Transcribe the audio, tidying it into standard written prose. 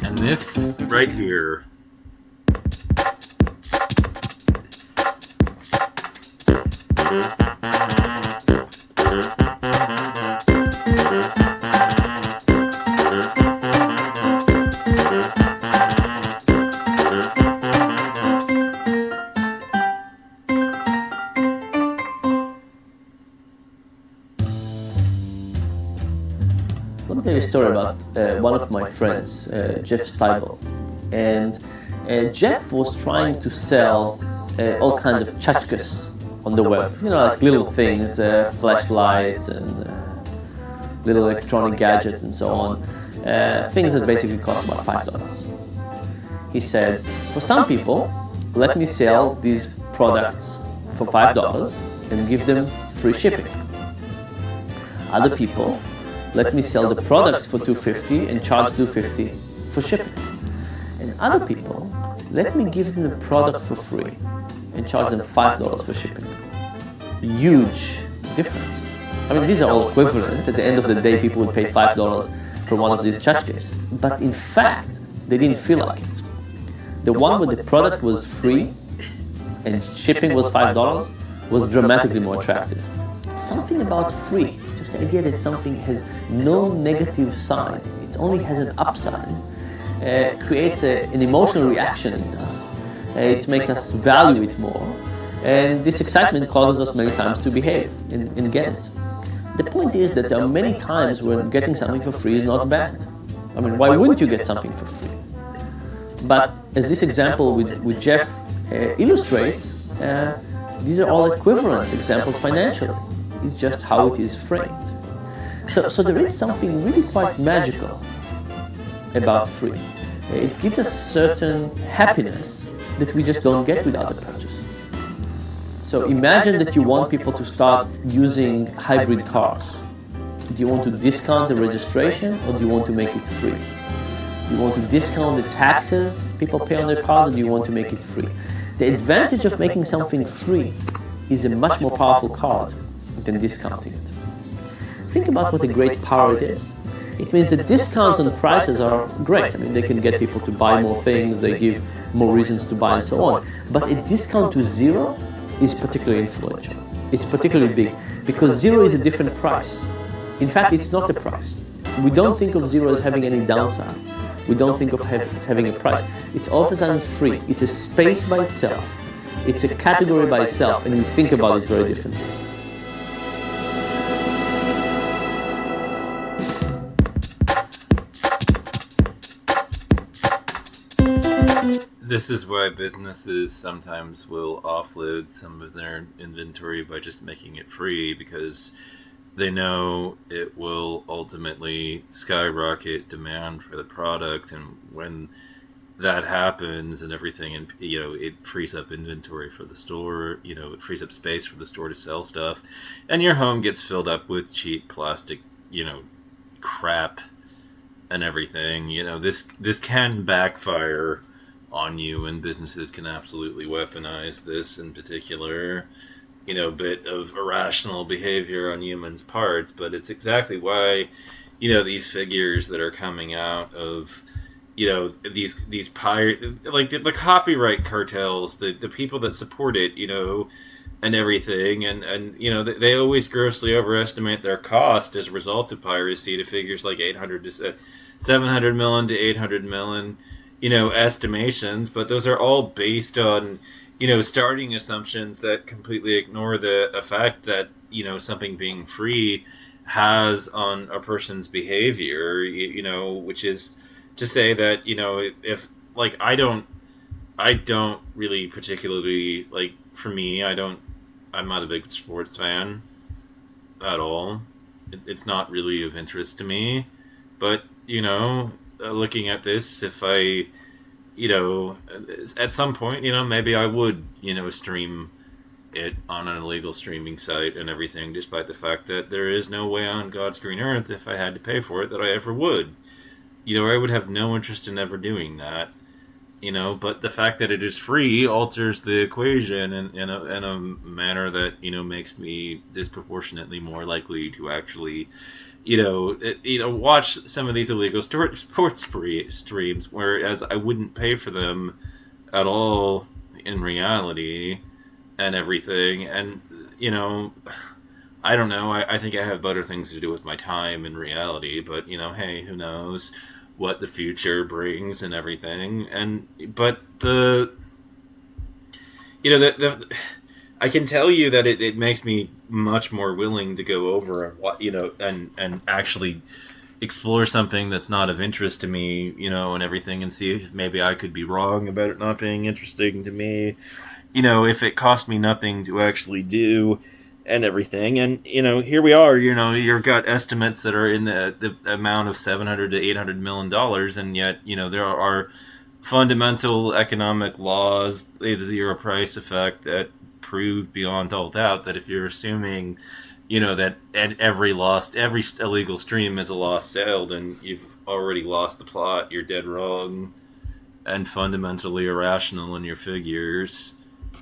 And this right here. Let me tell you a story about one of my friends, Jeff Steibel. And Jeff was trying to sell all kinds of tchotchkes on the web. You know, like little things, flashlights and little electronic gadgets and so on. Things that basically cost about $5. He said, for some people, let me sell these products for $5 and give them free shipping. Other people, let me sell the products for $2.50 and charge $2.50 for shipping. And other people, let me give them the product for free and charge them $5 for shipping. Huge difference. I mean, these are all equivalent. At the end of the day, people would pay $5 for one of these tchotchkes. But in fact, they didn't feel like it. The one where the product was free and shipping was $5 was dramatically more attractive. Something about free, just the idea that something has no negative side, it only has an upside, creates an emotional reaction in us. It makes us value it more. And this excitement causes us many times to behave and get it. The point is that there are many times when getting something for free is not bad. I mean, why wouldn't you get something for free? But as this example with Jeff illustrates, these are all equivalent examples financially. It's just how it is framed. So there is something really quite magical about free. It gives us a certain happiness that we just don't get with other purchases. So imagine that you want people to start using hybrid cars. Do you want to discount the registration or do you want to make it free? Do you want to discount the taxes people pay on their cars or do you want to make it free? The advantage of making something free is a much more powerful card than discounting it. Think about what a great power it is. It means that discounts on prices are great. I mean, they can get people to buy more things, they give more reasons to buy and so on. But a discount to zero is particularly influential. It's particularly big because zero is a different price. In fact, it's not a price. We don't think of zero as having any downside. We don't think of it as having a price. It's all of a sudden free. It's a space by itself. It's a category by itself, and we think about it very differently. This is why businesses sometimes will offload some of their inventory by just making it free, because they know it will ultimately skyrocket demand for the product, and when that happens and everything, and it frees up inventory for the store, it frees up space for the store to sell stuff, and your home gets filled up with cheap plastic, crap and everything. This can backfire on you, and businesses can absolutely weaponize this in particular, bit of irrational behavior on humans' parts. But it's exactly why, these figures that are coming out of, these pirate, like the copyright cartels, the people that support it, and everything, and they always grossly overestimate their cost as a result of piracy to figures like 800 to 700 million to 800 million. Estimations, but those are all based on, starting assumptions that completely ignore the effect that, something being free has on a person's behavior, which is to say that, if like, I don't really particularly, like, for me, I'm not a big sports fan at all. It's not really of interest to me, but, looking at this, if I, at some point, maybe I would, stream it on an illegal streaming site and everything, despite the fact that there is no way on God's green earth, if I had to pay for it, that I ever would. I would have no interest in ever doing that. But the fact that it is free alters the equation in a manner that, makes me disproportionately more likely to actually, watch some of these illegal sports streams, whereas I wouldn't pay for them at all in reality and everything. And, I don't know. I think I have better things to do with my time in reality, but, hey, who knows what the future brings and everything. But I can tell you that it makes me much more willing to go over and actually explore something that's not of interest to me, and everything, and see if maybe I could be wrong about it not being interesting to me, if it cost me nothing to actually do and everything. And, here we are, you've got estimates that are in the amount of $700 to $800 million, and yet, there are fundamental economic laws, the zero price effect, that prove beyond all doubt that if you're assuming, that every illegal stream is a lost sale, then you've already lost the plot. You're dead wrong and fundamentally irrational in your figures.